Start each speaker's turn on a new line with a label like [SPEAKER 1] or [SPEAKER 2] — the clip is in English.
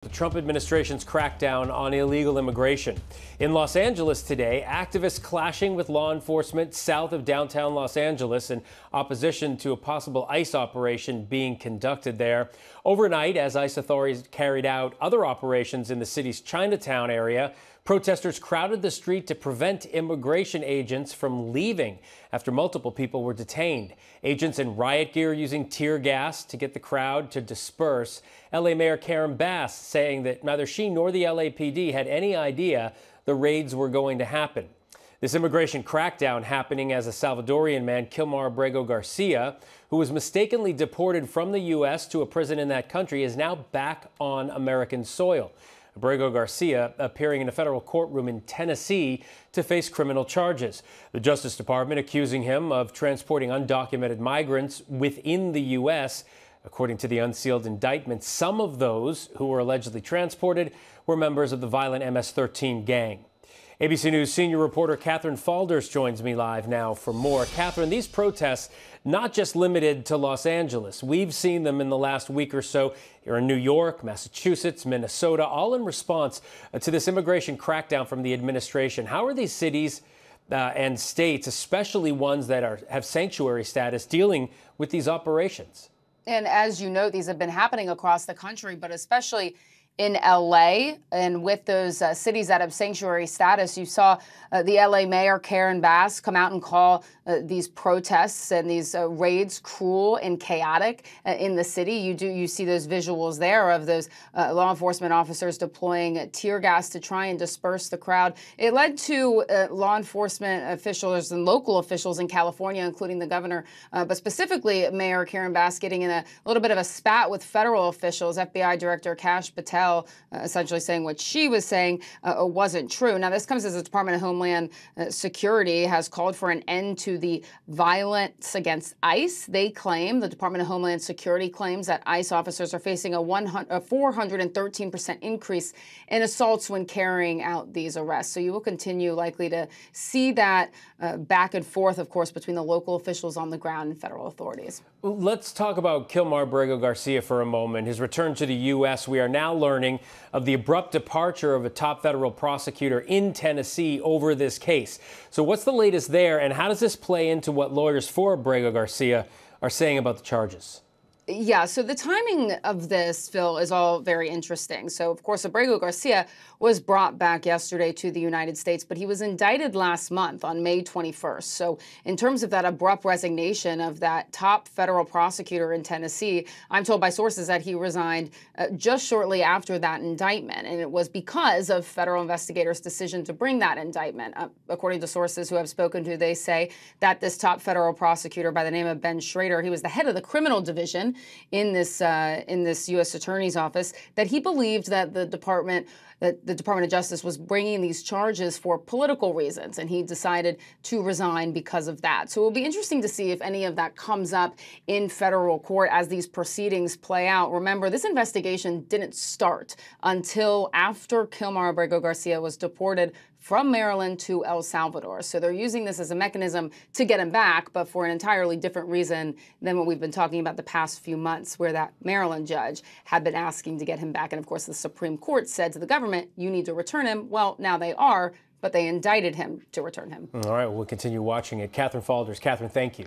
[SPEAKER 1] The Trump administration's crackdown on illegal immigration. In Los Angeles today, activists clashing with law enforcement south of downtown Los Angeles in opposition to a possible ICE operation being conducted there. Overnight, as ICE authorities carried out other operations in the city's Chinatown area, protesters crowded the street to prevent immigration agents from leaving after multiple people were detained. Agents in riot gear using tear gas to get the crowd to disperse. LA Mayor Karen Bass saying that neither she nor the LAPD had any idea the raids were going to happen. This immigration crackdown happening as a Salvadorian man, Kilmar Abrego Garcia, who was mistakenly deported from the U.S. to a prison in that country, is now back on American soil. Abrego Garcia appearing in a federal courtroom in Tennessee to face criminal charges. The Justice Department accusing him of transporting undocumented migrants within the U.S. According to the unsealed indictment, some of those who were allegedly transported were members of the violent MS-13 gang. ABC News senior reporter Catherine Falders joins me live now for more. Catherine, these protests not just limited to Los Angeles. We've seen them in the last week or so here in New York, Massachusetts, Minnesota, all in response to this immigration crackdown from the administration. How are these cities and states, especially ones that have sanctuary status, dealing with these operations?
[SPEAKER 2] And as you know, these have been happening across the country, but especially in L.A. and with those cities that have sanctuary status. You saw the L.A. Mayor Karen Bass come out and call these protests and these raids cruel and chaotic in the city. You see those visuals there of those law enforcement officers deploying tear gas to try and disperse the crowd. It led to law enforcement officials and local officials in California, including the governor, but specifically Mayor Karen Bass getting in a little bit of a spat with federal officials. FBI Director Kash Patel essentially saying what she was saying wasn't true. Now, this comes as the Department of Homeland Security has called for an end to the violence against ICE. They claim, the Department of Homeland Security claims, that ICE officers are facing a 413% increase in assaults when carrying out these arrests. So you will continue likely to see that back and forth, of course, between the local officials on the ground and federal authorities.
[SPEAKER 1] Let's talk about Kilmar Abrego Garcia for a moment. His return to the U.S. We are now learning of the abrupt departure of a top federal prosecutor in Tennessee over this case. So what's the latest there, and how does this play into what lawyers for Abrego Garcia are saying about the charges?
[SPEAKER 2] Yeah, so the timing of this, Phil, is all very interesting. So, of course, Abrego Garcia was brought back yesterday to the United States, but he was indicted last month on May 21st. So in terms of that abrupt resignation of that top federal prosecutor in Tennessee, I'm told by sources that he resigned just shortly after that indictment. And it was because of federal investigators' decision to bring that indictment. According to sources who I've spoken to, they say that this top federal prosecutor by the name of Ben Schrader, he was the head of the criminal division in this U.S. Attorney's Office, that he believed that the Department of Justice was bringing these charges for political reasons, and he decided to resign because of that. So it will be interesting to see if any of that comes up in federal court as these proceedings play out. Remember, this investigation didn't start until after Kilmar Abrego Garcia was deported from Maryland to El Salvador. So they're using this as a mechanism to get him back, but for an entirely different reason than what we've been talking about the past few months, where that Maryland judge had been asking to get him back. And of course, the Supreme Court said to the government, you need to return him. Well, now they are, but they indicted him to return him.
[SPEAKER 1] All right, we'll continue watching it. Catherine Falders. Catherine, thank you.